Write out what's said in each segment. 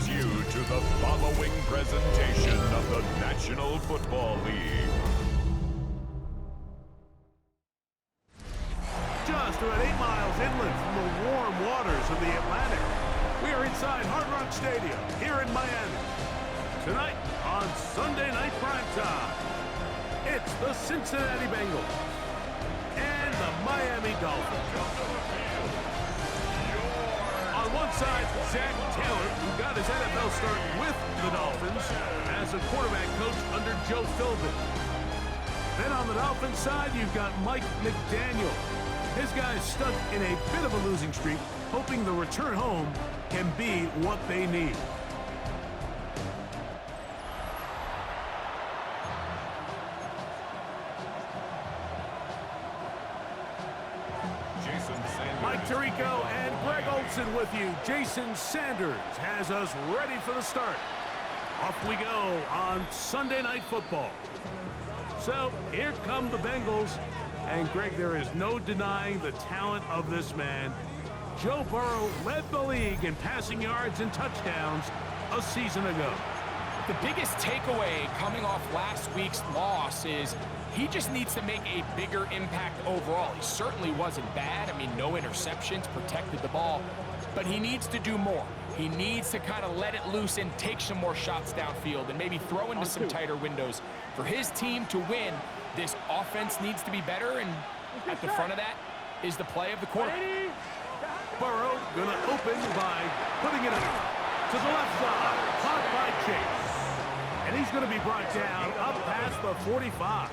welcomes you to the following presentation of the National Football League. Just about 8 miles inland from the warm waters of the Atlantic, we are inside Hard Rock Stadium here in Miami. Tonight on Sunday Night Primetime, it's the Cincinnati Bengals and the Miami Dolphins. On one side, Zach Taylor, who got his NFL start with the Dolphins as a quarterback coach under Joe Philbin. Then on the Dolphins side, you've got Mike McDaniel. His guys stuck in a bit of a losing streak, hoping the return home can be what they need. Mike Tirico and Greg Olson with you. Jason Sanders has us ready for the start. Off we go on Sunday Night Football. So here come the Bengals. And Greg, there is no denying the talent of this man. Joe Burrow led the league in passing yards and touchdowns a season ago. The biggest takeaway coming off last week's loss is he just needs to make a bigger impact overall. He certainly wasn't bad. I mean, no interceptions, protected the ball. But he needs to do more. He needs to kind of let it loose and take some more shots downfield and maybe throw into some tighter windows. For his team to win, this offense needs to be better, and at the front of that is the play of the quarterback. Burrow gonna open by putting it up to the left side, caught by Chase. And he's gonna be brought down up past the 45.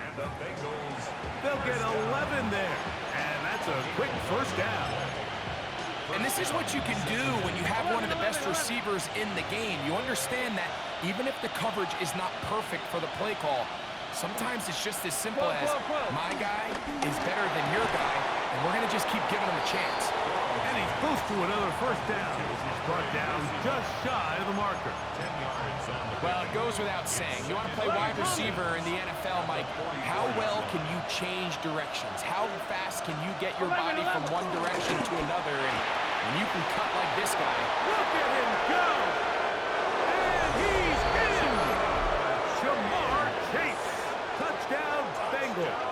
They'll get 11 there, and that's a quick first down. And this is what you can do when you have one of the best receivers in the game. You understand that even if the coverage is not perfect for the play call, sometimes it's just as simple as my guy is better than your guy, and we're going to just keep giving him a chance. And he's close to another first down as he's brought down just shy of the marker. Well, it goes without saying. You want to play wide receiver in the NFL, Mike, how well can you change directions? How fast can you get your body from one direction to another? And when you can cut like this guy. Look at him go! And he's in! Jamar Chase. Touchdown, Bengals.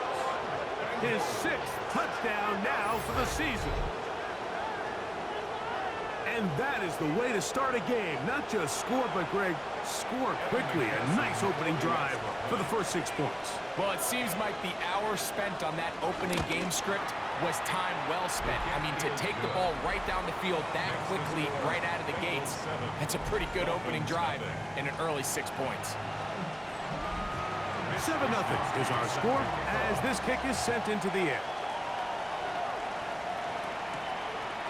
His 6th touchdown now for the season. And that is the way to start a game. Not just score, but, Greg, score quickly. A nice opening drive for the first 6 points. Well, it seems like the hour spent on that opening game script was time well spent. I mean, to take the ball right down the field that quickly, right out of the gates, that's a pretty good opening drive in an early 6 points. 7-0 is our score as this kick is sent into the air.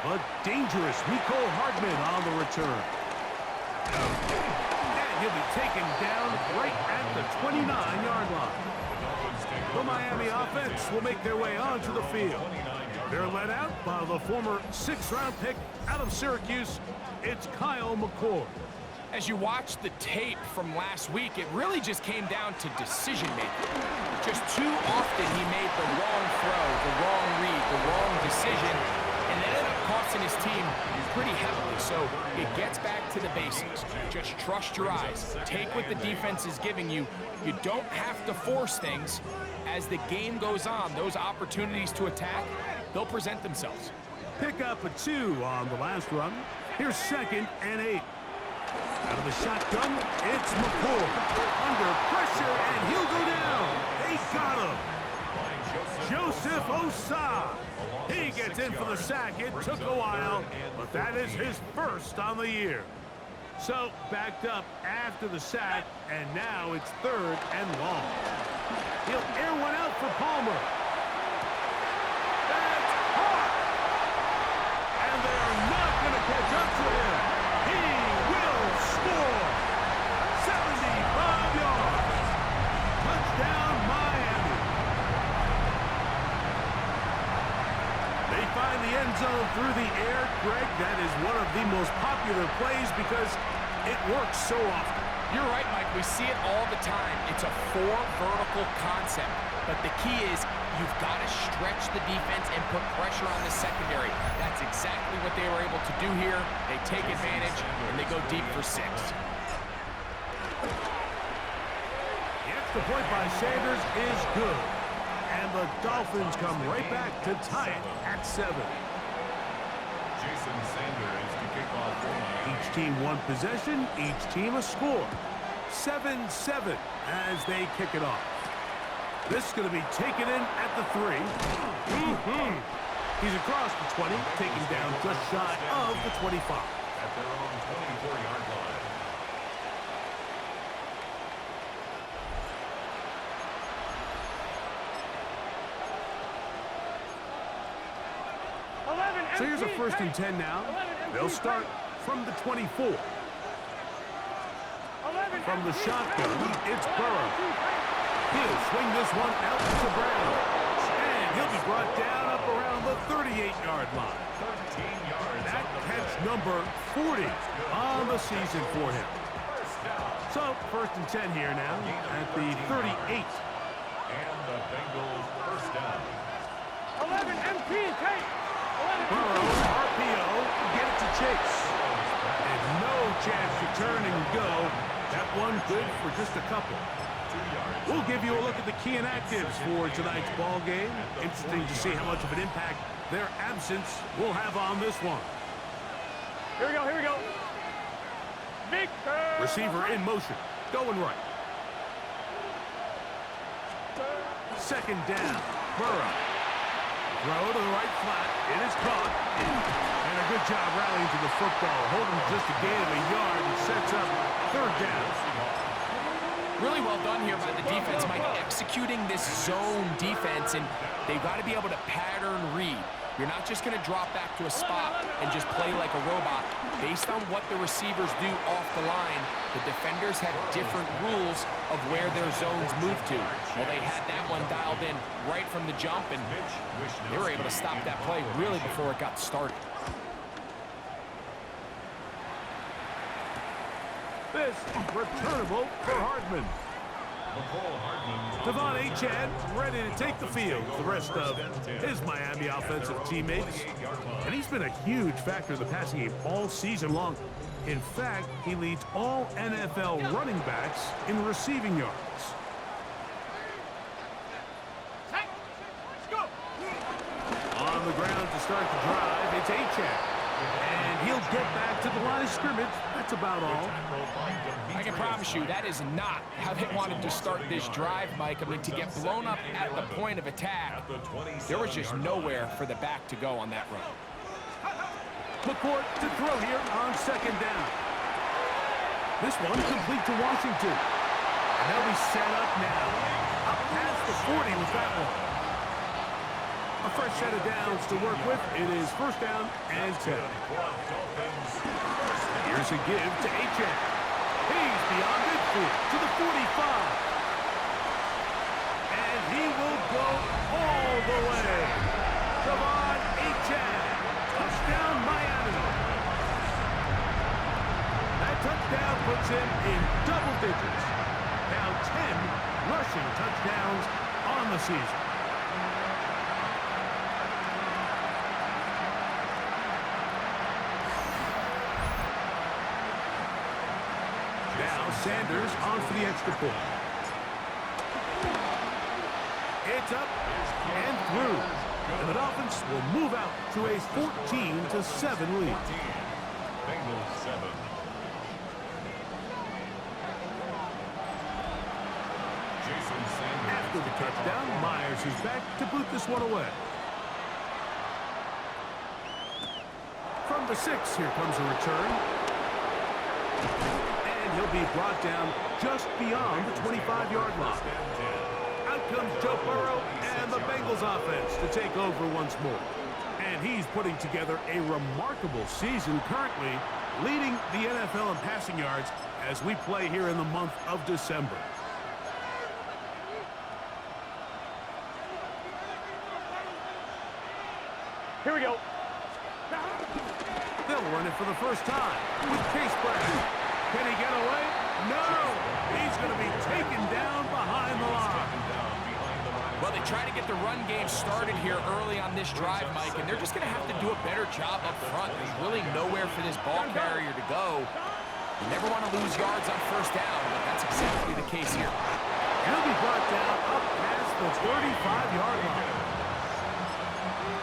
But dangerous Mecole Hardman on the return. And he'll be taken down right at the 29-yard line. The Miami offense will make their way onto the field. They're led out by the former 6th-round pick out of Syracuse. It's Kyle McCord. As you watch the tape from last week, it really just came down to decision-making. Just too often he made the wrong throw, the wrong read, the wrong decision, and it ended up costing his team pretty heavily. So it gets back to the basics. Just trust your eyes. Take what the defense is giving you. You don't have to force things. As the game goes on, those opportunities to attack, they'll present themselves. Pick up a 2 on the last run. Here's 2nd and 8. Out of the shotgun, it's McCord. Under pressure, and he'll go down. They got him. Joseph Osai. He gets in for the sack. It took a while, but that is his first on the year. So, backed up after the sack, and now it's 3rd and long. He'll air one out for Palmer. That's caught. And they're not going to catch up to him. He will score. 75 yards. Touchdown, Miami. They find the end zone through the air. Greg, that is one of the most popular plays because it works so often. You're right, Mike. We see it all the time. It's a four-vertical concept. But the key is you've got to stretch the defense and put pressure on the secondary. That's exactly what they were able to do here. They take advantage, and they go deep for 6. The extra point by Sanders is good. And the Dolphins come right back to tie it at 7. Jason Sanders to kick off for Miami. Each team one possession, each team a score. 7-7 as they kick it off. This is going to be taken in at the 3. He's across the 20, taken down just shy of the 25. At their own 24-yard line. So here's a 1st and 10 now. They'll start from the 24. From the shotgun, it's Burrow. He'll swing this one out to Brown. And he'll be brought down up around the 38-yard line. 13 yards. That catch number 40 on the season for him. So 1st and 10 here now at the 38. And the Bengals first down. 11 MP, take. Burrow, RPO, get it to Chase. And no chance to turn and go. That one good for just a couple. 2 yards. We'll give you a look at the key inactives for tonight's ball game. Interesting to see how much of an impact their absence will have on this one. Here we go, here we go. Victor! Receiver in motion, going right. 2nd down, Burrow. Throw to the right flat. It is caught. And a good job rallying to the football. Holding just a gain of a yard and sets up 3rd down. Really well done here by the defense, Mike, executing this zone defense, and they've got to be able to pattern read. You're not just going to drop back to a spot and just play like a robot. Based on what the receivers do off the line, the defenders have different rules of where their zones move to. Well, they had that one dialed in right from the jump, and they were able to stop that play really before it got started. This returnable for Hardman. Devon Achane ready to take the field for the rest of his Miami offensive teammates. And he's been a huge factor in the passing game all season long. In fact, he leads all NFL running backs in receiving yards. On the ground to start the drive, it's Achane. And he'll get back to the line of scrimmage. That's about all. I can promise you that is not how they wanted to start this drive, Mike. I mean, to get blown up at the point of attack, there was just nowhere for the back to go on that run. McCourt to throw here on 2nd down. This one complete to Washington. And they'll be set up now. Up past the 40 with that one. A fresh set of downs to work with. It is 1st down and 10. Here's a give to Achane. He's beyond midfield to the 45. And he will go all the way. Devon Achane. Touchdown, Miami. That touchdown puts him in double digits. Now 10 rushing touchdowns on the season. Now Sanders on for the extra point. It's up and through. And the Dolphins will move out to a 14-7 lead. Bengals 7. Jason Sanders. After the touchdown, Myers is back to boot this one away. From the 6, here comes a return. And he'll be brought down just beyond the 25-yard line. Out comes Joe Burrow and the Bengals offense to take over once more. And he's putting together a remarkable season, currently leading the NFL in passing yards as we play here in the month of December. Here we go. They'll run it for the first time with Case Brown. Can he get away? No! run game started here early on this drive, Mike, and they're just going to have to do a better job up front. There's really nowhere for this ball carrier to go. You never want to lose yards on first down, but that's exactly the case here. He'll be brought down up past the 35-yard line.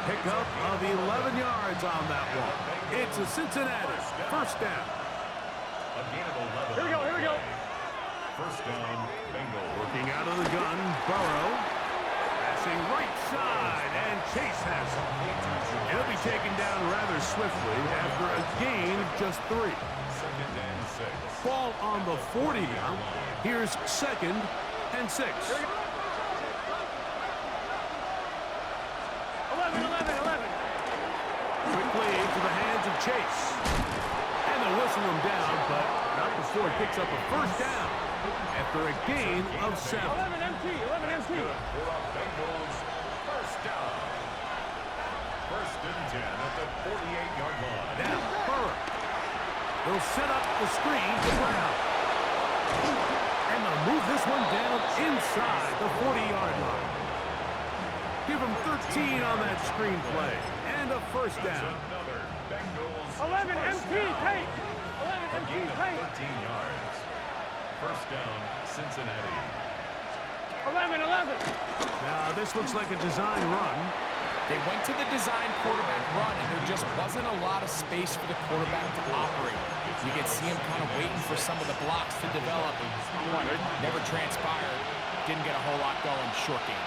Pickup of 11 yards on that one. It's a Cincinnati first down. Here we go, here we go. First down, Bengals. Working out of the gun, Burrow. Passing right side, and Chase has it. He'll be taken down rather swiftly after a gain of just 3. Second and 6. Ball on the 40 now. Here's second and 6. 11. Quickly into the hands of Chase. And they'll whistle him down, but not before he picks up a first down after a gain of 7. 11 MT. For the Bengals, first down. First and 10 at the 48-yard line. Now, Burrow. They'll set up the screen to Brown. And they'll move this one down inside the 40-yard line. Give him 13 on that screen play. And a first down. Another Bengals. 11 MT. Take. 11 MT. Gain of Take. 13 yards. First down, Cincinnati. 11. Now, this looks like a design run. They went to the design quarterback run, and there just wasn't a lot of space for the quarterback to operate. You could see him kind of waiting for some of the blocks to develop. Never transpired. Didn't get a whole lot going. Short game.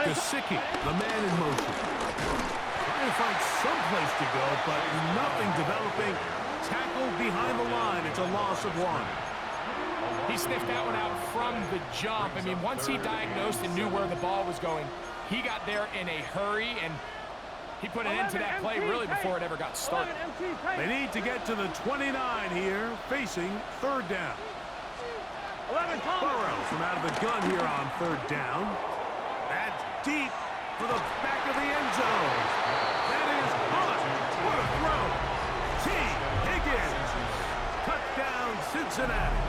Gesicki, the man in motion. Trying to find some place to go, but nothing developing. Tackled behind the line. It's a loss of 1. He sniffed that one out from the jump. I mean, once he diagnosed and knew where the ball was going, he got there in a hurry, and he put an end to that play really before it ever got started. 11 MT. Take. They need to get to the 29 here, facing third down. 11 Thomas. Burrow from out of the gun here on third down. That's deep for the back of the end zone. That is caught. What a throw. T. Higgins. Touchdown, Cincinnati.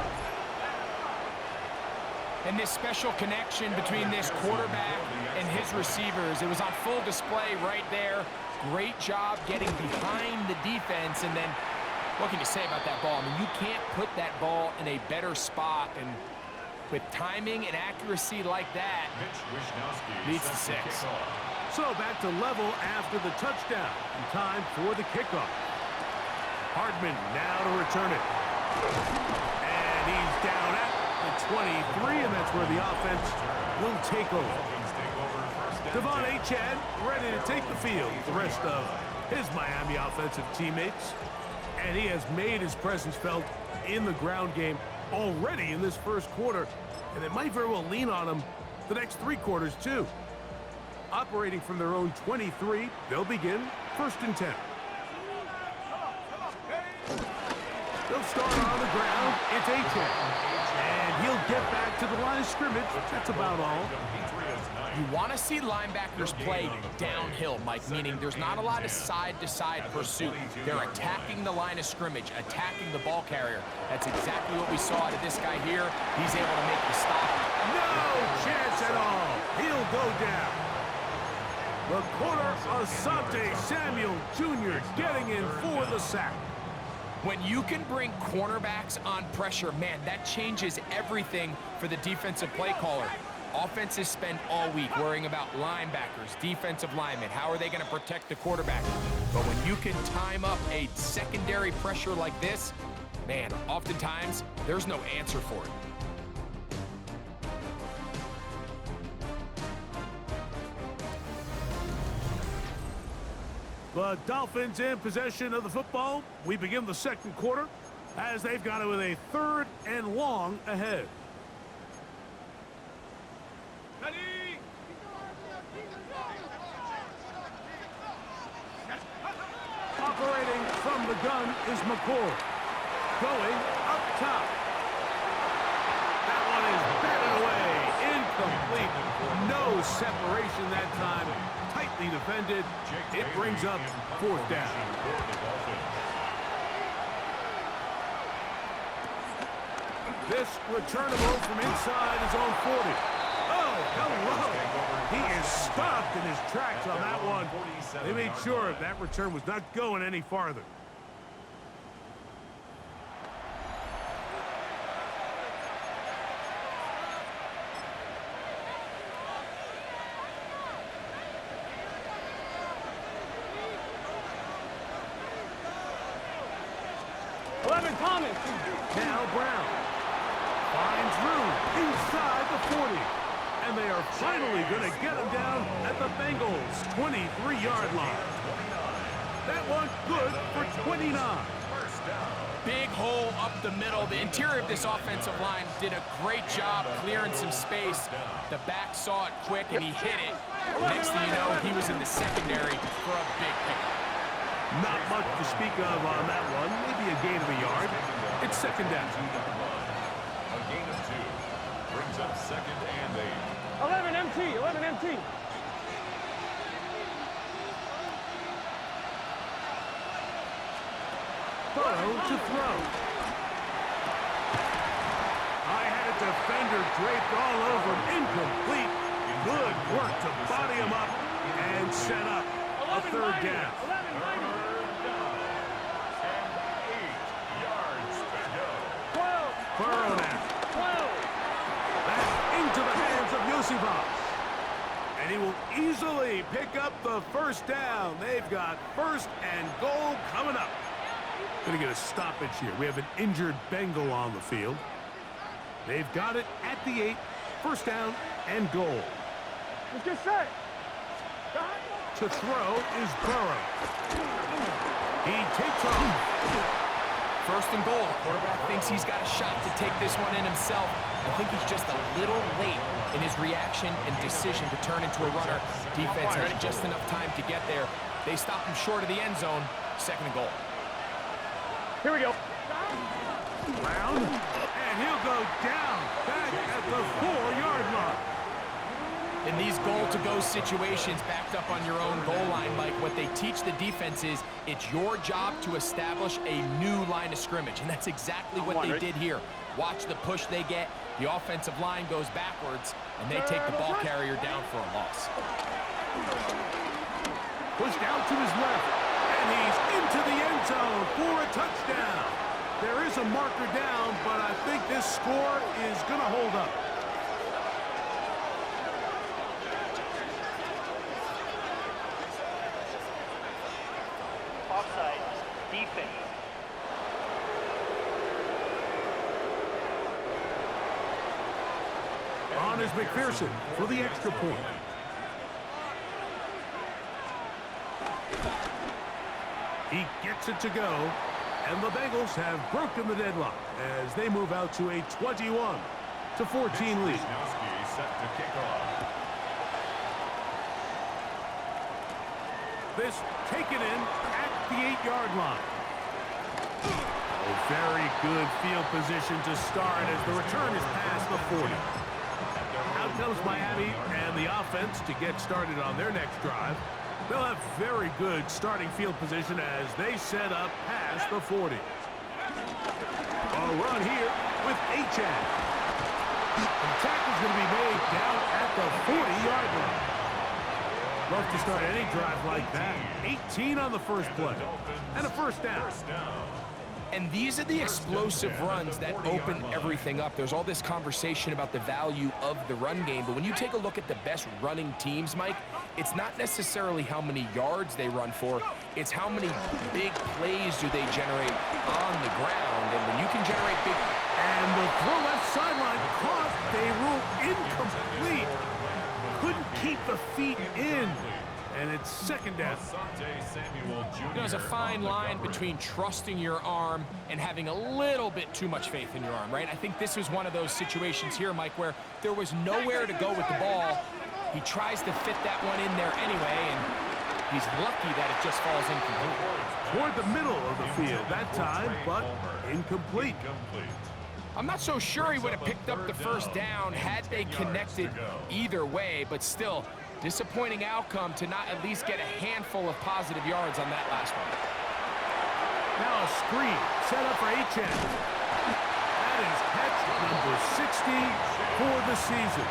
And this special connection between this quarterback and his receivers, it was on full display right there. Great job getting behind the defense. And then, what can you say about that ball? I mean, you can't put that ball in a better spot. And with timing and accuracy like that, leads to 6. So back to level after the touchdown. And time for the kickoff. Hardman now to return it. And he's down at the 23, and that's where the offense will take over. Devon Achad ready to take the field with the rest of his Miami offensive teammates. And he has made his presence felt in the ground game already in this first quarter. And it might very well lean on him the next 3 quarters, too. Operating from their own 23, they'll begin first and 10. They'll start on the ground. It's Achad. And he'll get back to the line of scrimmage. That's about all. You want to see linebackers play downhill, Mike, meaning there's not a lot of side-to-side pursuit. They're attacking the line of scrimmage, attacking the ball carrier. That's exactly what we saw out of this guy here. He's able to make the stop. No chance at all. He'll go down. The corner, Asante Samuel Jr. getting in for the sack. When you can bring cornerbacks on pressure, man, that changes everything for the defensive play caller. Offenses spend all week worrying about linebackers, defensive linemen. How are they going to protect the quarterback? But when you can time up a secondary pressure like this, man, oftentimes there's no answer for it. The Dolphins in possession of the football. We begin the second quarter as they've got it with a 3rd and long ahead. Operating from the gun is McCord. Going up top. That one is batted away. Incomplete. No separation that time. Tightly defended. It brings up 4th down. This returnable from inside his own 40. Oh, hello. He is stopped in his tracks on that one. They made sure that return was not going any farther. Thomas. Now Brown finds room inside the 40. And they are finally going to get him down at the Bengals' 23-yard line. That one good for 29. Big hole up the middle. The interior of this offensive line did a great job clearing some space. The back saw it quick, and he hit it. Next thing you know, he was in the secondary for a big pickup. Not much to speak of on that one. Maybe a gain of a yard. It's second down. A gain of 2 brings up second and 8. 11 MT, 11 MT. Burrow to throw. I had a defender draped all over him. Incomplete. Good work to body him up and set up a third down. 11 90. And 8 yards to go. 12. Burrow now. 12. That's into the hands of Yosibas. And he will easily pick up the first down. They've got first and goal coming up. Going to get a stoppage here. We have an injured Bengal on the field. They've got it at the 8. First down and goal. Let's get set. To throw is Burrow. He takes off. First and goal. The quarterback thinks he's got a shot to take this one in himself. I think he's just a little late in his reaction and decision to turn into a runner. Defense had just enough time to get there. They stop him short of the end zone. Second and goal. Here we go. Brown. And he'll go down back at the 4-yard line. In these goal-to-go situations, backed up on your own goal line, Mike, what they teach the defense is it's your job to establish a new line of scrimmage, and that's exactly what they did here. Watch the push they get. The offensive line goes backwards, and they take the ball carrier down for a loss. Pushed out to his left, and he's into the end zone for a touchdown. There is a marker down, but I think this score is going to hold up. Offside, defense. On is McPherson for the extra point. He gets it to go, and the Bengals have broken the deadlock as they move out to a 21-14 lead. Set to kick off. This taken in at the 8-yard line. A very good field position to start as the return is past the 40. Out comes Miami and the offense to get started on their next drive. They'll have very good starting field position as they set up past the 40. A run here with Achane. The tackle's going to be made down at the 40-yard line. Love to start any drive like that. 18 on the first play. And a first down. And these are the explosive runs that open everything up. There's all this conversation about the value of the run game, but when you take a look at the best running teams, Mike, it's not necessarily how many yards they run for, it's how many big plays do they generate on the ground. And when you can generate big... And the throw left sideline caught. They rule incomplete. Couldn't keep the feet in. And it's second down. There's a fine line between trusting your arm and having a little bit too much faith in your arm, right? I think this was one of those situations here, Mike, where there was nowhere to go with the ball. He tries to fit that one in there anyway, and he's lucky that it just falls incomplete. Toward the middle of the field that time, but incomplete. I'm not so sure he would have picked up the first down had they connected either way, but still, disappointing outcome to not at least get a handful of positive yards on that last one. Now a screen set up for Achane. That is catch number 60 for the season.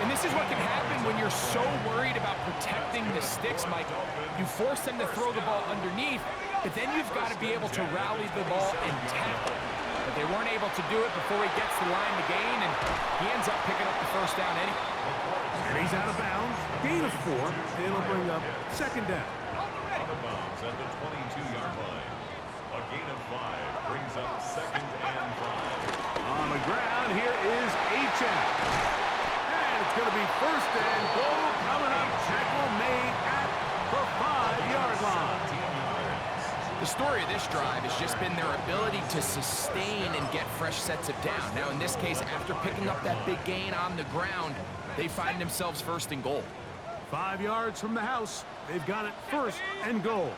And this is what can happen when you're so worried about protecting the sticks, Michael. You force them to throw the ball underneath, but then you've got to be able to rally the ball and tackle. But they weren't able to do it before he gets the line to gain, and he ends up picking up the first down anyway. And he's out of bounds. Gain of 4. It'll bring up second down. Out of bounds at the 22-yard line. A gain of 5 brings up second and 5. On the ground, here is H.M. And it's going to be first and goal coming up. Tackle made at the 5-yard line. The story of this drive has just been their ability to sustain and get fresh sets of down. Now, in this case, after picking up that big gain on the ground, they find themselves first and goal. 5 yards from the house. They've got it first and goal.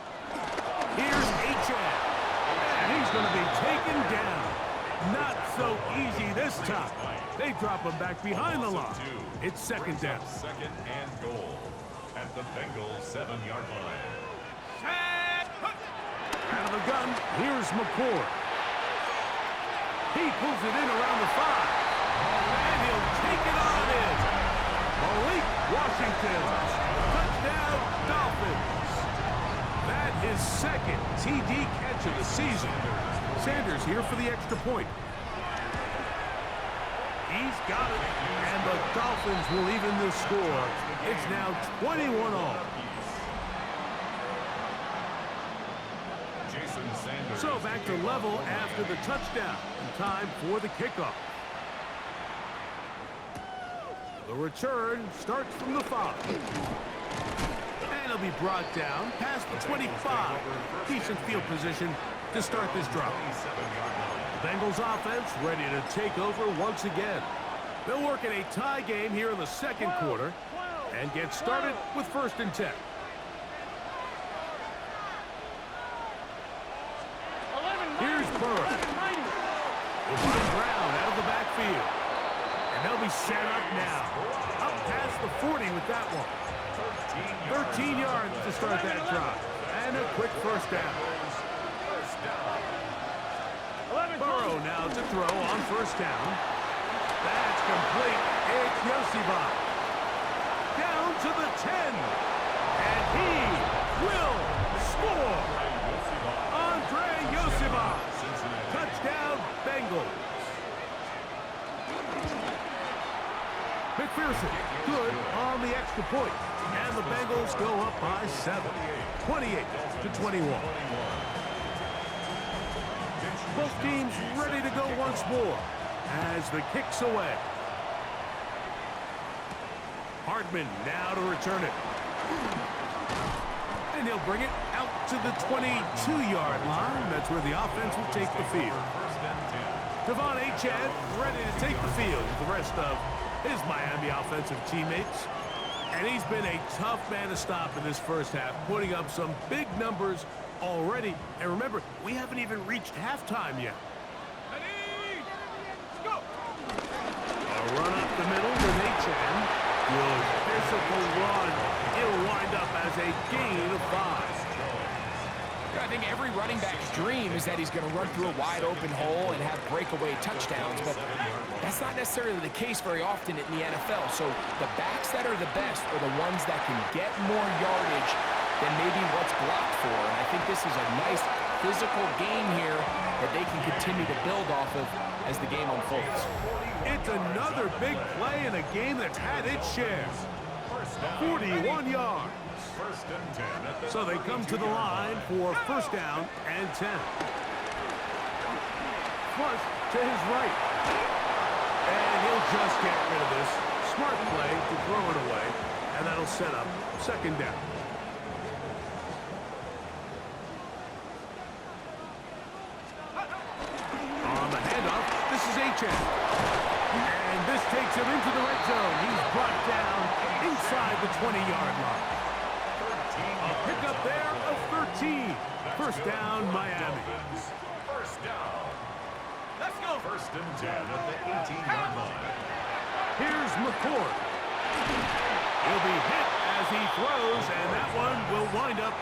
Here's H.M. And he's going to be taken down. Not so easy this time. They drop him back behind the line. It's second down. Second and goal at the Bengals 7-yard line. Out of the gun, here's McCord. He pulls it in around the 5. And he'll take it on in. Malik Washington. Touchdown, Dolphins. That is second TD catch of the season. Sanders here for the extra point. He's got it. And the Dolphins will even the score. It's now 21-all. So back to level after the touchdown. And time for the kickoff. The return starts from the 5. And he'll be brought down past the 25. Decent field position to start this drive. The Bengals offense ready to take over once again. They'll work in a tie game here in the second quarter and get started with first and 10. Here's Burrow. It's Brown out of the backfield. And they'll be set up now. Up past the 40 with that one. 13 yards to start that drive. And a quick first down. Burrow now to throw on first down. That's complete. It's Yosibach. Down to the 10. And he will score. Yosibach. Touchdown, Bengals. McPherson, good on the extra point. And the Bengals go up by 7. 28-21. Both teams ready to go once more as the kick's away. Hartman now to return it. And he'll bring it out to the 22-yard line. That's where the offense will take the field. Devon Achane ready to take the field with the rest of his Miami offensive teammates. And he's been a tough man to stop in this first half, putting up some big numbers already. And remember, we haven't even reached halftime yet. A run up the middle with Achane. Good physical run. It'll wind up as a gain of 5. I think every running back's dream is that he's going to run through a wide open hole and have breakaway touchdowns, but that's not necessarily the case very often in the NFL. So the backs that are the best are the ones that can get more yardage than maybe what's blocked for. And I think this is a nice physical game here that they can continue to build off of as the game unfolds. It's another big play in a game that's had its share. 41 yards. So they come to the line for first down and 10. Flush to his right. And he'll just get rid of this. Smart play to throw it away. And that'll set up second down. On the handoff, this is Achane. And this takes him into the red zone. He's brought down inside the 20-yard line. A pickup there of 13. First down, Miami. First down. Let's go. First and 10 at the 18-yard line. Here's McCord. He'll be hit as he throws, and that one will wind up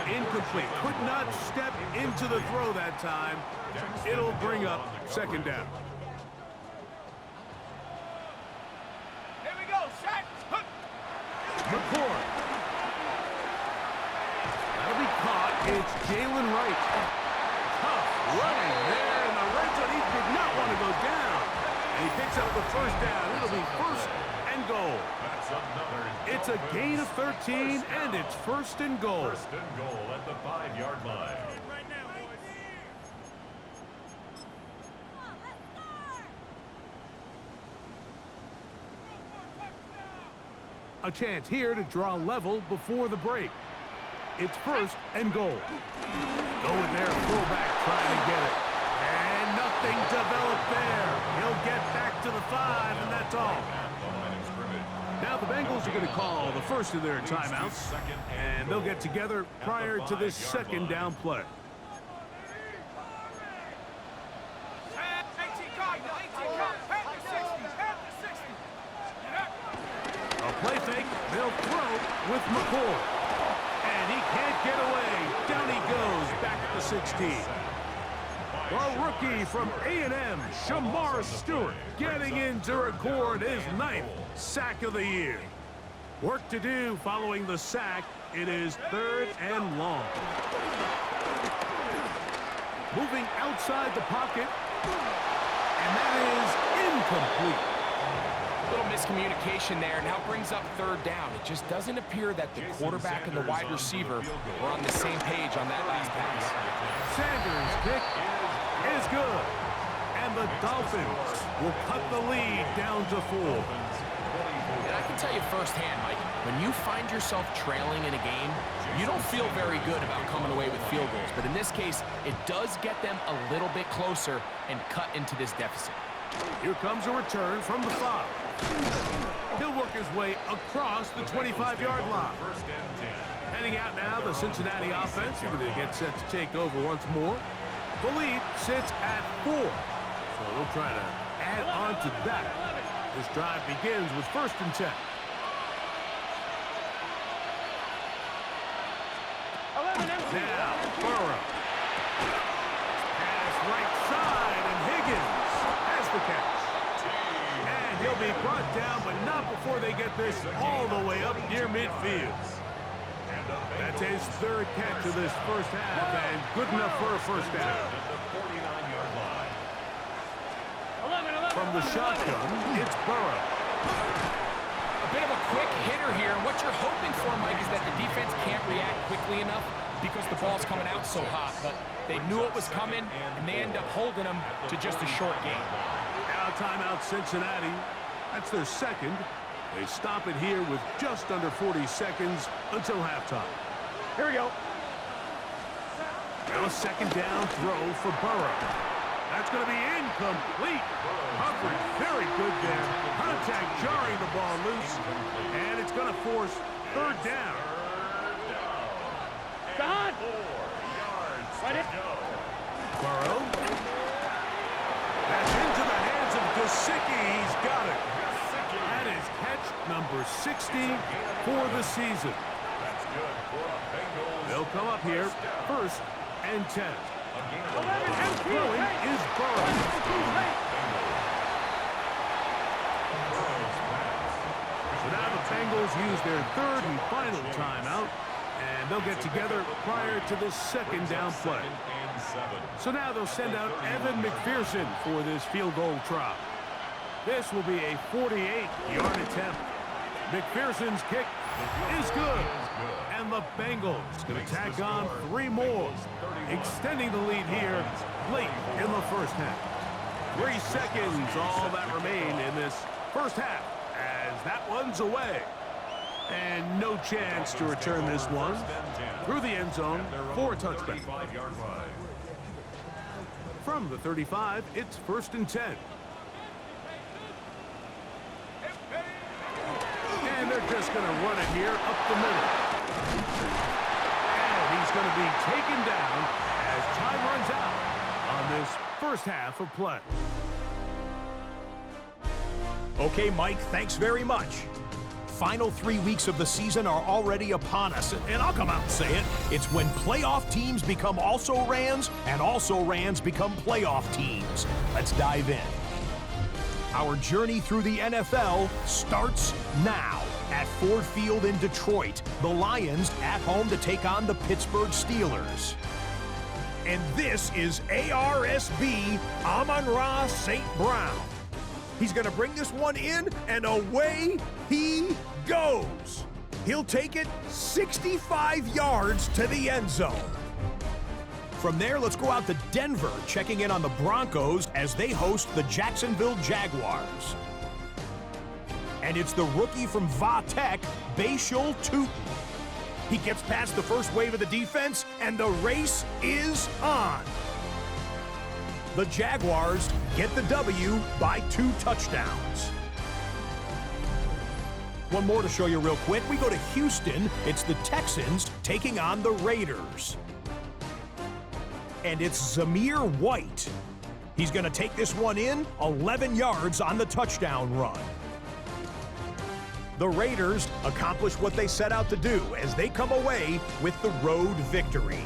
incomplete. Could not step into the throw that time. It'll bring up second down. Here we go, McCoy. That'll be caught. It's Jalen Wright. Tough running there in the red zone. He did not want to go down. And he picks up the first down. It'll be first and goal. It's a gain of 13, and it's first and goal. First and goal at the 5-yard line. A chance here to draw level before the break. It's first and goal. Going there, fullback trying to get it. And nothing developed there. He'll get back to the 5, and that's all. Now the Bengals are going to call the first of their timeouts, and they'll get together prior to this second down play. A play fake, they'll throw with McCoy. And he can't get away. Down he goes, back at the 16. A rookie from A&M, Shamar Stewart, getting in to record his 9th sack of the year. Work to do following the sack. It is 3rd and long. Moving outside the pocket, and that is incomplete. Little miscommunication there. Now brings up 3rd down. It just doesn't appear that the quarterback and the wide receiver were on the same page on that last pass. Sanders' kick is good. And the Dolphins will cut the lead down to 4. And I can tell you firsthand, Mike, when you find yourself trailing in a game, you don't feel very good about coming away with field goals. But in this case, it does get them a little bit closer and cut into this deficit. Here comes a return from the 5. He'll work his way across the 25-yard line. Heading out now, the Cincinnati offense are going to get set to take over once more. The lead sits at 4. So we'll try to add on to that. This drive begins with 1st and 10. 11 empty. Now, Burrow. Pass right side, and Higgins has the catch. And he'll be brought down, but not before they get this all the way up near midfield. That's his 3rd catch of this first half, and good enough for a first down. 11. From the shotgun, it's Burrow. A bit of a quick hitter here. And what you're hoping for, Mike, is that the defense can't react quickly enough because the ball's coming out so hot. But they knew it was coming, and they end up holding them to just a short game. Now timeout Cincinnati. That's their 2nd. They stop it here with just under 40 seconds until halftime. Here we go. Now a 2nd down throw for Burrow. That's going to be incomplete. Coverage very good there. Contact jarring the ball loose. And it's going to force 3rd down. Don. Right in. Burrow. That's into the hands of Gesicki. He's got it. That is catch number 60 for the season. They'll come up here 1st and 10. 11 empty. Throwing is Burrow. So now the Bengals use their 3rd and final timeout, and they'll get together prior to the 2nd down play. So now they'll send out Evan McPherson for this field goal try. This will be a 48-yard attempt. McPherson's kick is good. And the Bengals going to tack on 3 more, extending the lead here late in the first half. 3 seconds, all that remain in this first half, as that one's away. And no chance to return this one through the end zone for a touchback. From the 35, it's 1st and 10. And they're just going to run it here up the middle. And he's going to be taken down as time runs out on this first half of play. Okay, Mike, thanks very much. Final 3 weeks of the season are already upon us, and I'll come out and say it. It's when playoff teams become also-rans, and also-rans become playoff teams. Let's dive in. Our journey through the NFL starts now. At Ford Field in Detroit, the Lions at home to take on the Pittsburgh Steelers. And this is ARSB Amon-Ra St. Brown. He's going to bring this one in, and away he goes. He'll take it 65 yards to the end zone. From there, let's go out to Denver, checking in on the Broncos as they host the Jacksonville Jaguars. And it's the rookie from Va-Tech, Bashal Tutin. He gets past the first wave of the defense, and the race is on. The Jaguars get the W by 2 touchdowns. One more to show you real quick. We go to Houston. It's the Texans taking on the Raiders. And it's Zamir White. He's going to take this one in, 11 yards on the touchdown run. The Raiders accomplish what they set out to do as they come away with the road victory.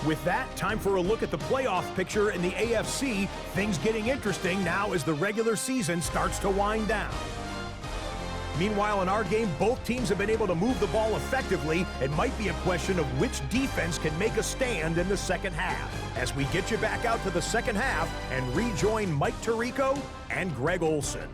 With that, time for a look at the playoff picture in the AFC. Things getting interesting now as the regular season starts to wind down. Meanwhile, in our game, both teams have been able to move the ball effectively. It might be a question of which defense can make a stand in the second half. As we get you back out to the second half and rejoin Mike Tirico and Greg Olson.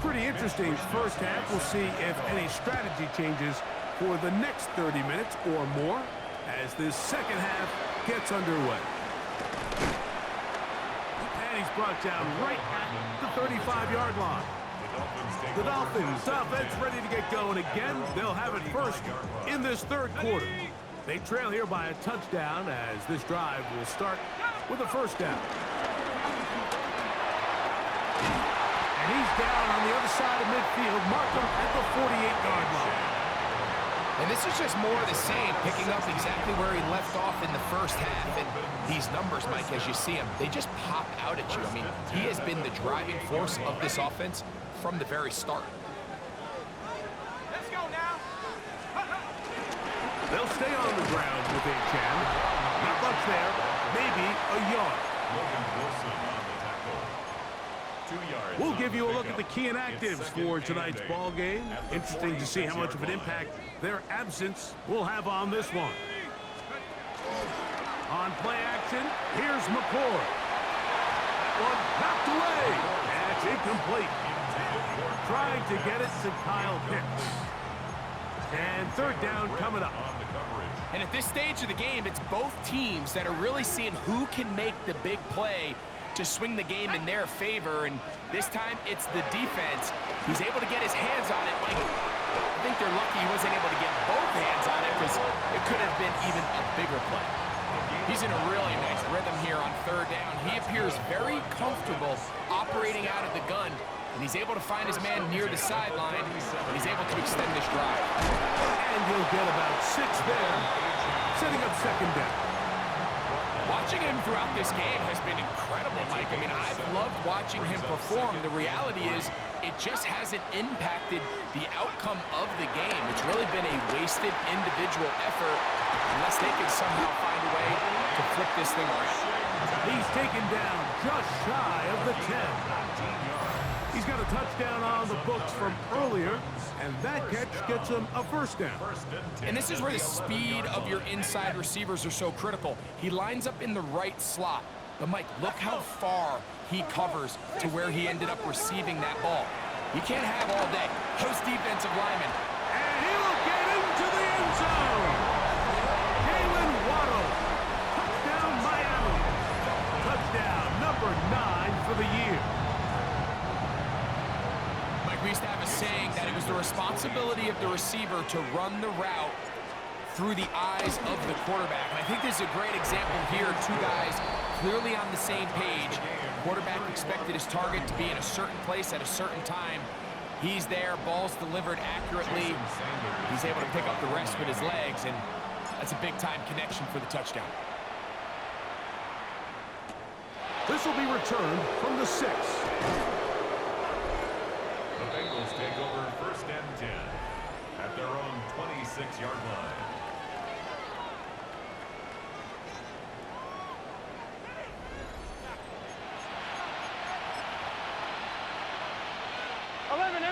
Pretty interesting first half. We'll see if any strategy changes for the next 30 minutes or more as this second half gets underway. And he's brought down right at the 35-yard line. The Dolphins offense ready to get going again. They'll have it first in this third quarter. They trail here by a touchdown as this drive will start with a first down. And he's down on the other side of midfield. Mark him at the 48-yard line. And this is just more of the same, picking up exactly where he left off in the first half. And these numbers, Mike, as you see them, they just pop out at you. I mean, he has been the driving force of this offense from the very start. Let's go now. They'll stay on the ground with a jam. Not much there. Maybe a yard. We'll give you a look at the key inactives for tonight's ball game. Interesting to see how much of an impact their absence will have on this one. On play action, here's McCord. One knocked away. That's incomplete. Trying to get it to Kyle Pitts. And third down coming up. And at this stage of the game, it's both teams that are really seeing who can make the big play to swing the game in their favor, and this time it's the defense. He's able to get his hands on it. Like, I think they're lucky he wasn't able to get both hands on it because it could have been even a bigger play. He's in a really nice rhythm here on third down. He appears very comfortable operating out of the gun, and he's able to find his man near the sideline, and he's able to extend this drive. And he'll get about 6 there, setting up second down. Watching him throughout this game has been incredible, Mike. I mean, I've loved watching him perform. The reality is it just hasn't impacted the outcome of the game. It's really been a wasted individual effort unless they can somehow find a way to flip this thing around. He's taken down just shy of the 10. He's got a touchdown on the books from earlier, and that catch gets him a first down. And this is where the speed of your inside receivers are so critical. He lines up in the right slot. But, Mike, look how far he covers to where he ended up receiving that ball. You can't have all day. Those defensive linemen. And he'll get into the end zone. Jalen Waddle. Touchdown, Miami. Touchdown number 9 for the year. We used to have a saying that it was the responsibility of the receiver to run the route through the eyes of the quarterback. And I think this is a great example here. Two guys clearly on the same page. Quarterback expected his target to be in a certain place at a certain time. He's there, ball's delivered accurately. He's able to pick up the rest with his legs, and that's a big-time connection for the touchdown. This will be returned from the 6. The Bengals take over first and 10 at their own 26-yard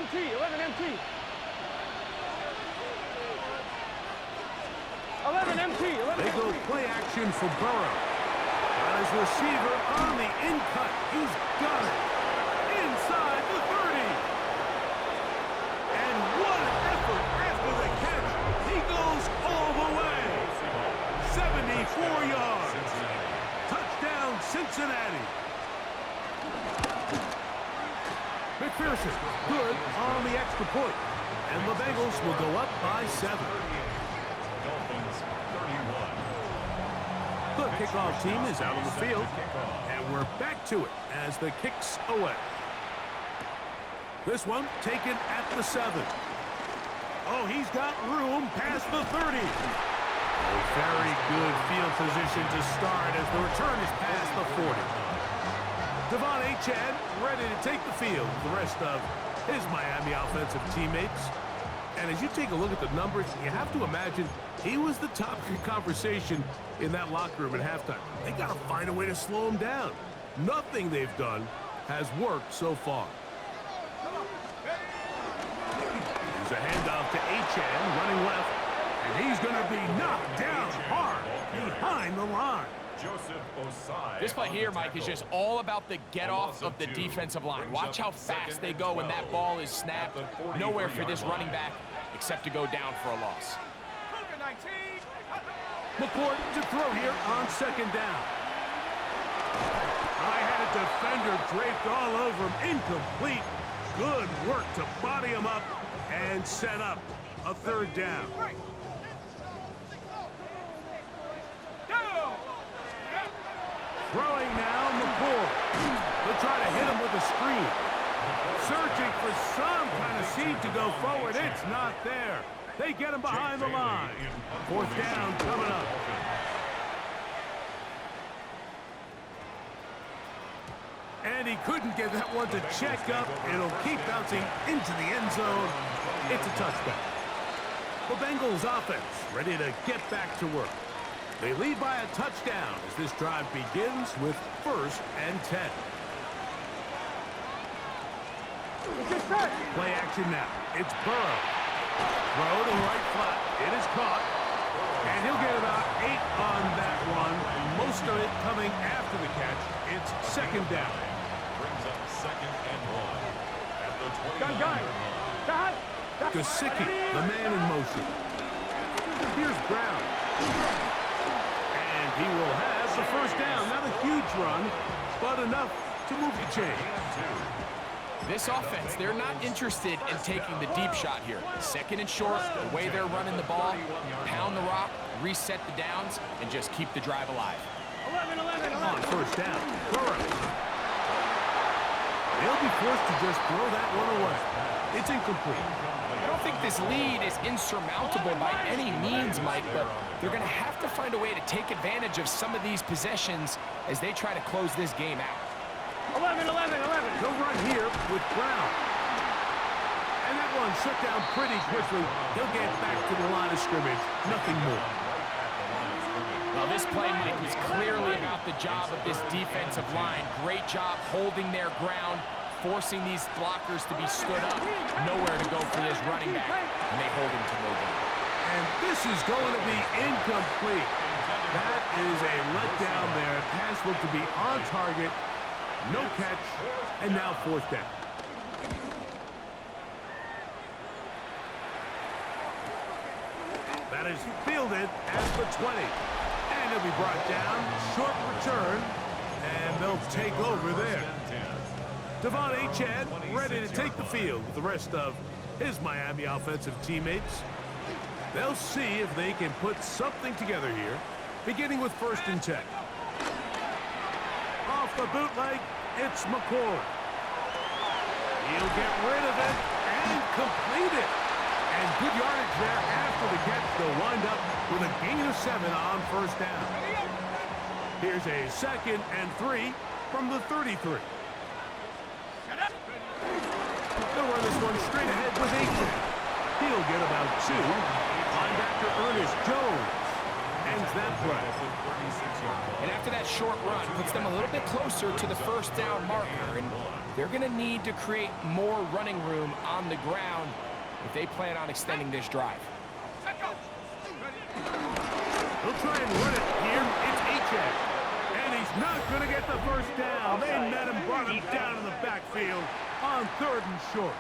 MT. 11 MT. 11 MT. 11 They go MT. play action for Burrow. Got his receiver on the in-cut. He's got it. Inside the 30. And what an effort after the catch. He goes all the way. 74 yards. Touchdown, Cincinnati. McPherson, good on the extra point. And the Bengals will go up by 7. Dolphins 31. The kickoff team is out on the field, and we're back to it as the kick's away. This one taken at the 7. Oh, he's got room past the 30. A very good field position to start as the return is past the 40. Devon Achane ready to take the field with the rest of his Miami offensive teammates. And as you take a look at the numbers, you have to imagine he was the top of the conversation in that locker room at halftime. They got to find a way to slow him down. Nothing they've done has worked so far. There's a handoff to Achane running left, and he's going to be knocked down hard behind the line. Joseph Osai. This play here, Mike, is just all about the get-off of the defensive line. Watch how fast they go when that ball is snapped. Nowhere for this running back except to go down for a loss. McCourt to throw here on second down. I had a defender draped all over him. Incomplete. Good work to body him up and set up a third down. Throwing now, McCourt. They'll try to hit him with a screen. Searching for some kind of seed to go forward. It's not there. They get him behind the line. Fourth down coming up. And he couldn't get that one to check up. It'll keep bouncing into the end zone. It's a touchdown. The Bengals offense ready to get back to work. They lead by a touchdown as this drive begins with 1st and 10. Play action now. It's Burrow. Throw to the right flat. It is caught. And he'll get about 8 on that one. Most of it coming after the catch. It's 2nd down. Brings up 2nd and 1 at the 20-yard line. Gesicki, the man in motion. Here's Brown. And he will have the 1st down. Not a huge run, but enough to move the chain. This offense, they're not interested in taking the deep shot here. 2nd and short, the way they're running the ball, pound the rock, reset the downs, and just keep the drive alive. 11. On 1st down, Burrow. They'll be forced to just throw that one away. It's incomplete. I don't think this lead is insurmountable by any means, Mike, but they're going to have to find a way to take advantage of some of these possessions as they try to close this game out. 11. They'll run here with Brown. And that one shut down pretty quickly. He'll get back to the line of scrimmage. Nothing more. Well, this play, Mike, was clearly about the job of this defensive line. Great job holding their ground, forcing these blockers to be stood up. Nowhere to go for this running back, and they hold him to no gain. And this is going to be incomplete. That is a letdown there. Pass looked to be on target. No catch, and now 4th down. That is fielded at the 20. And it'll be brought down. Short return, and they'll take over there. Devon Achane ready to take the field with the rest of his Miami offensive teammates. They'll see if they can put something together here, beginning with 1st and 10. Off the bootleg, it's McCourt. He'll get rid of it and complete it. And good yardage there after the catch. They'll wind up with a gain of 7 on 1st down. Here's a 2nd and 3 from the 33. They'll run this one straight ahead with Achane. He'll get about 2. Linebacker Ernest Jones ends that play. And after that short run, puts them a little bit closer to the 1st down marker. And they're going to need to create more running room on the ground if they plan on extending this drive. He'll try and run it here. It's H.A. And he's not going to get the first down. They met him, brought him down in the backfield on 3rd and short.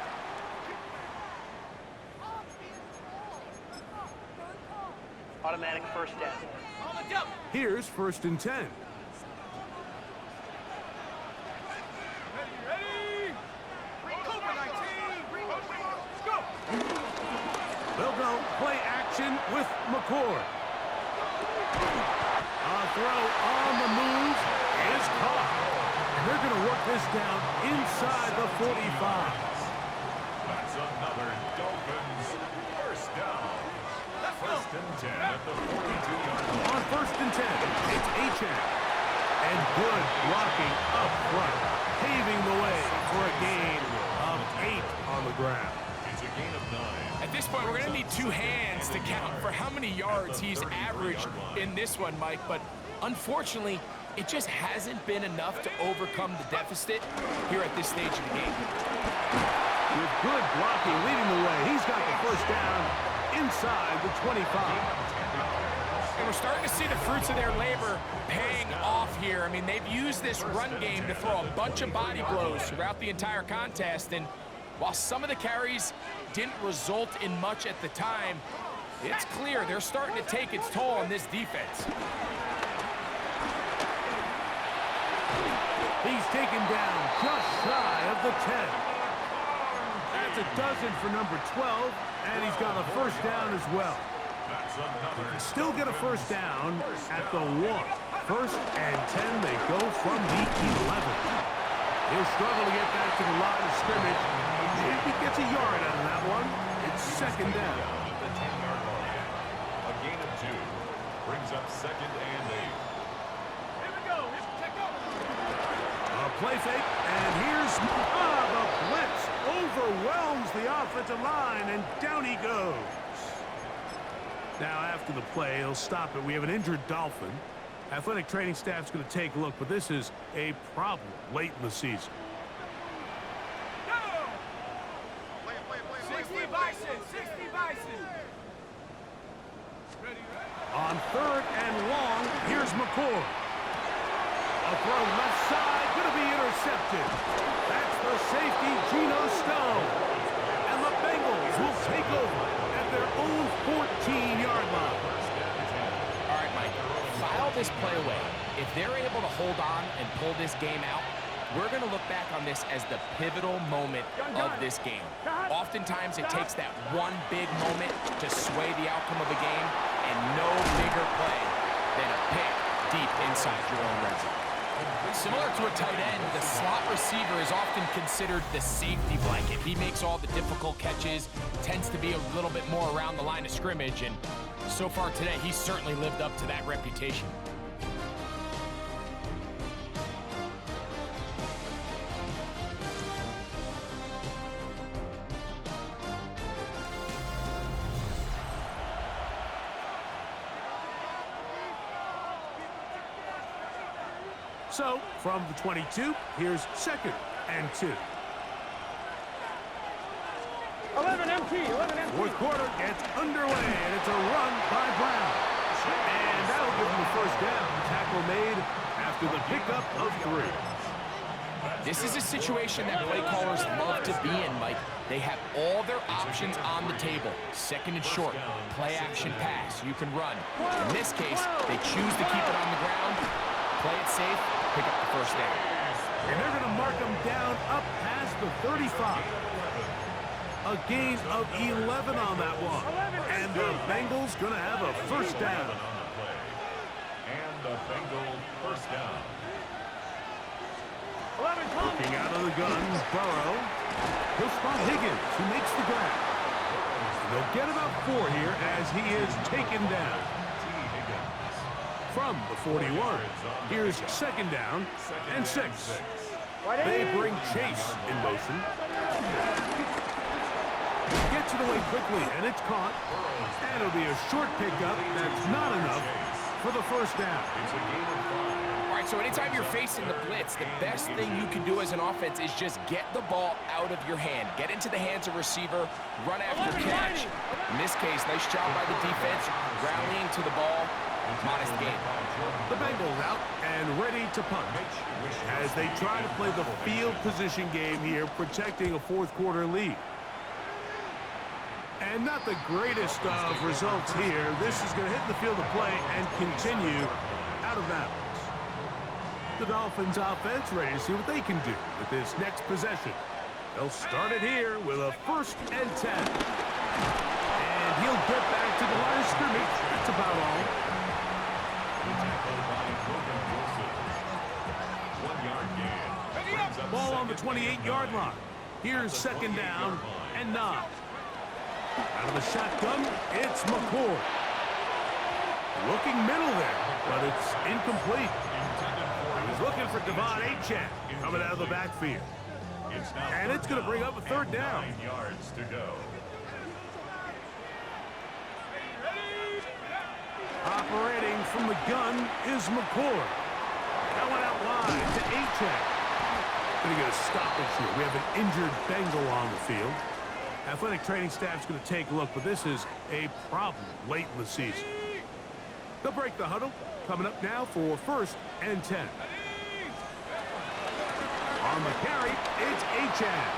Automatic first down. Here's 1st and 10. They'll go play action with McCord. A throw on the move is caught. And they're going to work this down inside the 45. That's another Dolphins first down. 1st and 10 at the 42-yard line. On 1st and 10, it's H.A. And good blocking up front, paving the way for a gain of 8 on the ground. It's a gain of 9. At this point, we're going to need 2 hands to count for how many yards he's averaged in this one, Mike. But unfortunately, it just hasn't been enough to overcome the deficit here at this stage of the game. With good blocking leading the way, he's got the first down inside the 25. And we're starting to see the fruits of their labor paying off here. I mean, they've used this run game to throw a bunch of body blows throughout the entire contest. And while some of the carries didn't result in much at the time, it's clear they're starting to take its toll on this defense. He's taken down just shy of the 10. That's a dozen for number 12, and he's got a first down as well. Still get a first down at the 1. 1st and 10, they go from the 11. He'll struggle to get back to the line of scrimmage. If he gets a yard out of that one, it's 2nd down. At the 10-yard line. A gain of 2 brings up 2nd and 8. Here we go. A play fake, and here's the blitz. Overwhelms the offensive line, and down he goes. Now, after the play, he'll stop it. We have an injured Dolphin. Athletic training staff's going to take a look, but this is a problem late in the season. 60 Bison. 60 Bison. On 3rd and long, here's McCord. A throw left side, going to be intercepted. That's the safety, Geno Stone. And the Bengals will take over at their own 14-yard line. All right, Mike, file this play away. If they're able to hold on and pull this game out, we're going to look back on this as the pivotal moment of this game. Oftentimes, it takes that one big moment to sway the outcome of a game, and no bigger play than a pick deep inside your own red zone. Similar to a tight end, the slot receiver is often considered the safety blanket. He makes all the difficult catches, tends to be a little bit more around the line of scrimmage, and so far today, he's certainly lived up to that reputation. So, from the 22, here's 2nd and 2. 11 MT. 11 MT. 4th quarter gets underway, and it's a run by Brown. And that'll give him the first down. Tackle made after the pickup of 3. This is a situation that play callers love to be in, Mike. They have all their options on the table. 2nd and short, play action pass, you can run. In this case, they choose to keep it on the ground, play it safe, pick up the first down. And they're going to mark him down up past the 35. A gain of 11 on that one. And the Bengals going to have a first down. And the Bengals first down. Looking out of the gun, Burrow. He'll spot Higgins, who makes the grab. They'll get about 4 here as he is taken down. From the 41, here's 2nd down and 6. They bring Chase in motion. Gets it away quickly, and it's caught. And it'll be a short pickup that's not enough for the first down. All right, so anytime you're facing the blitz, the best thing you can do as an offense is just get the ball out of your hand. Get into the hands of receiver, run after catch. In this case, nice job by the defense, rallying to the ball. Modest game. The Bengals out and ready to punt as they try to play the field position game here, protecting a fourth-quarter lead. And not the greatest of results here. This is going to hit the field of play and continue out of bounds. The Dolphins offense ready to see what they can do with this next possession. They'll start it here with a 1st and 10. And he'll get back to the line of scrimmage. That's about all. Ball on the 28-yard line. Here's 2nd down and 9. Out of the shotgun, it's McCoy. Looking middle there, but it's incomplete. He's looking for Devon Achane coming out of the backfield. And it's going to bring up a 3rd down. 9 yards to go. Operating from the gun is McCoy. That one out wide to Achane. Going to get a stoppage here. We have an injured Bengal on the field. Athletic training staff's going to take a look, but this is a problem late in the season. They'll break the huddle. Coming up now for 1st and 10. On the carry, it's Achane.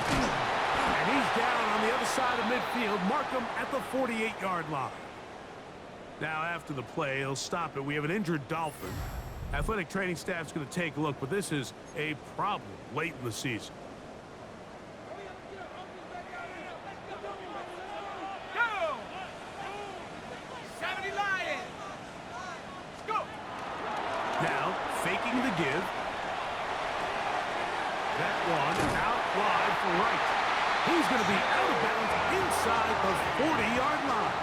And he's down on the other side of midfield. Mark him at the 48-yard line. Now, after the play, he'll stop it. We have an injured Dolphin. Athletic training staff's going to take a look, but this is a problem late in the season. Now, faking the give. That one out wide for Wright. He's going to be out of bounds inside the 40-yard line.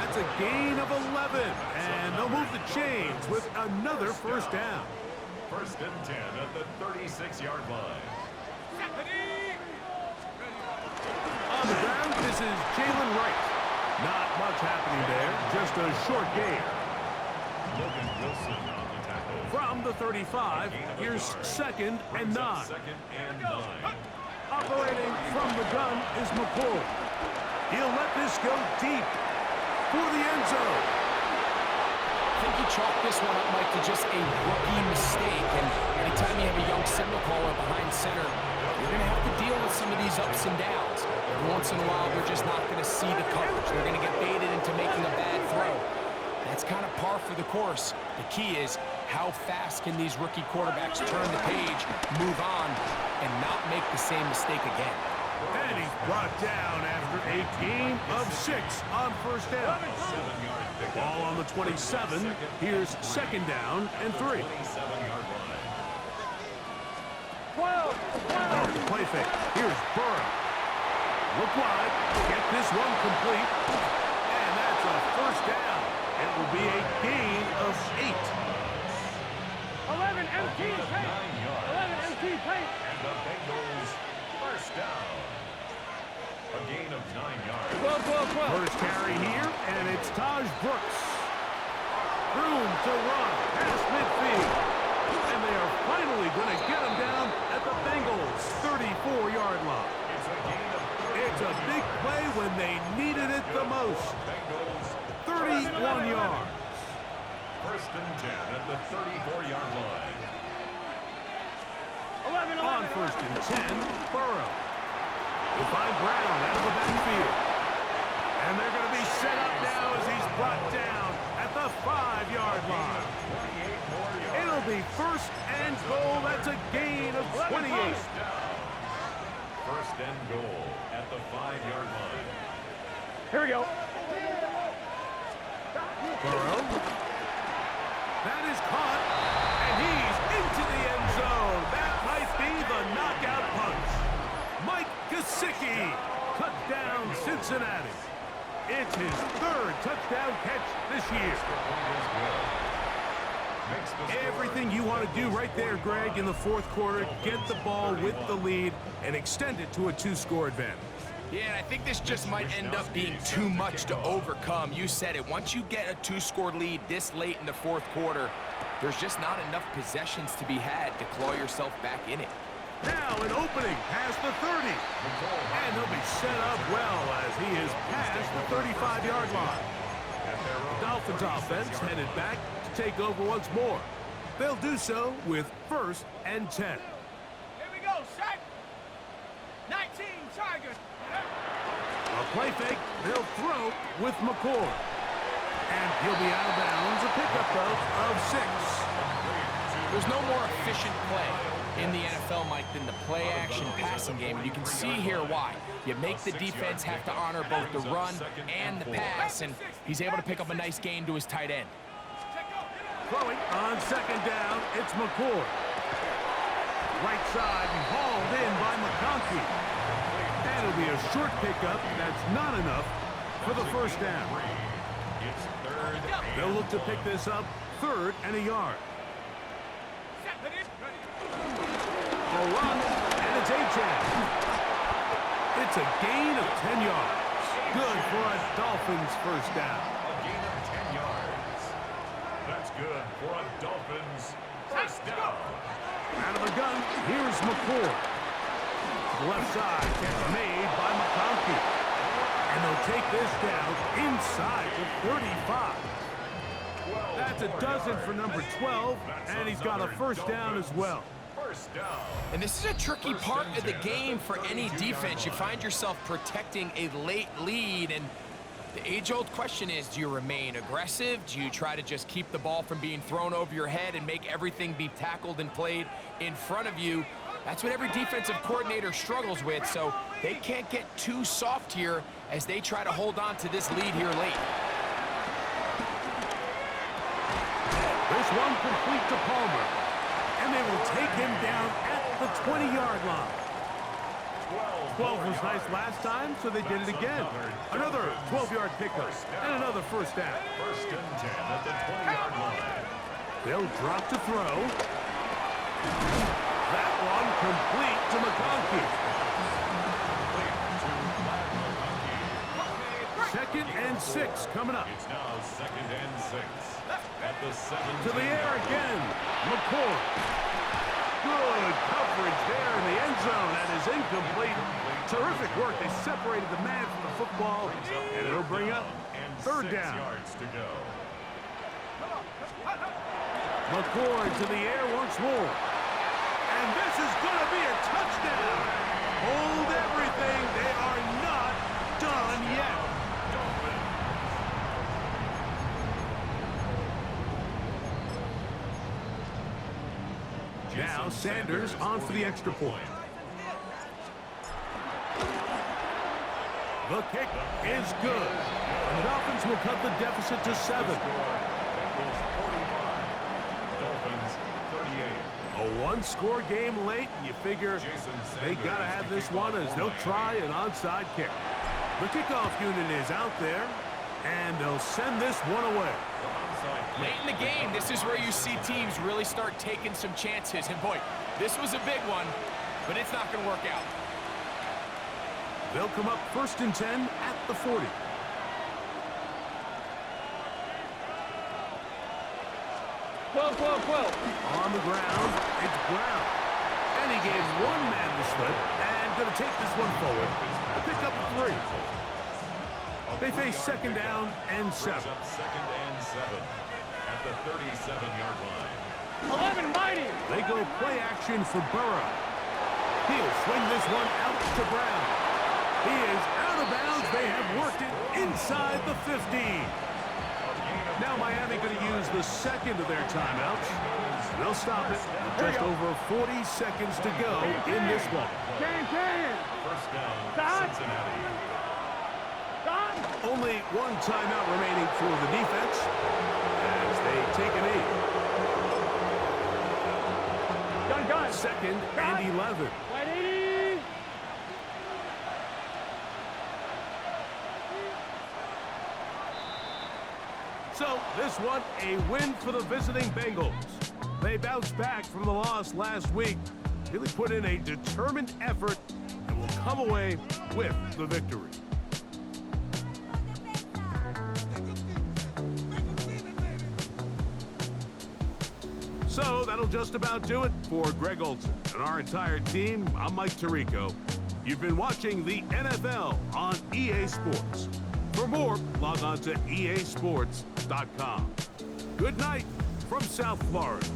That's a gain of 11, and they'll move the chains with another 1st down. 1st and 10 at the 36-yard line. On the ground, this is Jalen Wright. Not much happening there, just a short gain. Logan Wilson on the tackle. From the 35, here's 2nd and 9. 2nd and 9. Operating from the gun is McCoy. He'll let this go deep for the end zone. I think he chalked this one up, Mike, to just a rookie mistake. And anytime you have a young signal caller behind center, you're going to have to deal with some of these ups and downs. Every once in a while, they're just not going to see the coverage. They're going to get baited into making a bad throw. That's kind of par for the course. The key is how fast can these rookie quarterbacks turn the page, move on, and not make the same mistake again. And he's brought down after a gain of 6 on 1st down. Ball on the 27. Here's 2nd down and 3. 27-yard line. 12. Off the play fake. Here's Burrow. Look wide. Get this one complete. And that's a 1st down. It will be a gain of 8. 11 MT paint. 11 MT paint. And the Bengals 1st down. A gain of 9 yards. 12. First carry here, and it's Taj Brooks. Room to run past midfield. And they are finally going to get him down at the Bengals' 34-yard line. It's a gain of 30. It's a big play when they needed it the most. Bengals 31 yards. 1st and 10 at the 34-yard line. 11. On 1st and 10, Burrow. He'll find Brown out of the backfield. And they're going to be set up now as he's brought down at the 5-yard line. 28 more yards. It'll be 1st and goal. That's a gain of 28. 1st and goal at the 5-yard line. Here we go. Burrow. That is caught. And he's into the end zone. That might be the knockout punch. Mike Gesicki. Touchdown, Cincinnati. It's his 3rd touchdown catch this year. Everything you want to do right there, Greg, in the 4th quarter, get the ball with the lead and extend it to a 2-score advantage. Yeah, and I think this just might end up being too much to overcome. You said it. Once you get a 2-score lead this late in the 4th quarter, there's just not enough possessions to be had to claw yourself back in it. Now an opening past the 30. And he'll be set up well as he is past the 35-yard line. The Dolphins offense headed back to take over once more. They'll do so with 1st and 10. Here we go, set. 19, Tigers. A play fake, they'll throw with McCord. And he'll be out of bounds, a pickup of 6. There's no more efficient play in the NFL, Mike, than the play-action passing game. And you can see here why. You make the defense have to honor both the run and the pass, and he's able to pick up a nice gain to his tight end. Throwing on 2nd down, it's McCord. Right side and hauled in by McConkey. And it'll be a short pickup that's not enough for the 1st down. They'll look to pick this up 3rd and a yard. A run, and it's Achane. It's a gain of 10 yards. Good for a Dolphins 1st down. A gain of 10 yards. That's good for a Dolphins 1st down. Out of the gun, here's McCord. To the left side, catch made by McConkey. And they'll take this down inside the 35. That's a dozen for number 12, and he's got a 1st down as well. And this is a tricky part of the game for any defense. You find yourself protecting a late lead, and the age-old question is, do you remain aggressive? Do you try to just keep the ball from being thrown over your head and make everything be tackled and played in front of you? That's what every defensive coordinator struggles with, so they can't get too soft here as they try to hold on to this lead here late. This one complete to Palmer. And they will take him down at the 20-yard line. 12 was nice last time, so they did it again. Another 12-yard pickup and another 1st down. 1st and 10 at the 20-yard line. They'll drop to throw. That one complete to McConkey. 2nd and 6 coming up. It's now 2nd and 6 at the 17. To the air again. McCord. Good coverage there in the end zone. That is incomplete. Terrific work. They separated the man from the football, and it'll bring up 3rd down. 6 yards to go. McCord to the air once more. And this is going to be a touchdown. Hold everything. They are not done yet. Now Sanders on for the extra point. The kick is good. And the Dolphins will cut the deficit to 7. Bengals 45. Dolphins 38. A one-score game late, and you figure they got to have this one as they'll try an onside kick. The kickoff unit is out there, and they'll send this one away. Late in the game, this is where you see teams really start taking some chances. And boy, this was a big one, but it's not going to work out. They'll come up 1st and 10 at the 40. Twelve. On the ground, it's Brown. And he gave one man the slip, and going to take this one forward. Pick up 3. They face 2nd down and 7. 2nd and 7 at the 37-yard line. 11 mighty. They go play action for Burrow. He'll swing this one out to Brown. He is out of bounds. They have worked it inside the 15. Now Miami going to use the 2nd of their timeouts. They'll stop it with just over 40 seconds to go in this one. Can. 1st down, Stop. Cincinnati. Only one timeout remaining for the defense as they take a knee. Gun. 2nd and 11. 180. So this one, a win for the visiting Bengals. They bounced back from the loss last week, really put in a determined effort, and will come away with the victory. So that'll just about do it for Greg Olson and our entire team. I'm Mike Tirico. You've been watching the NFL on EA Sports. For more, log on to easports.com. Good night from South Florida.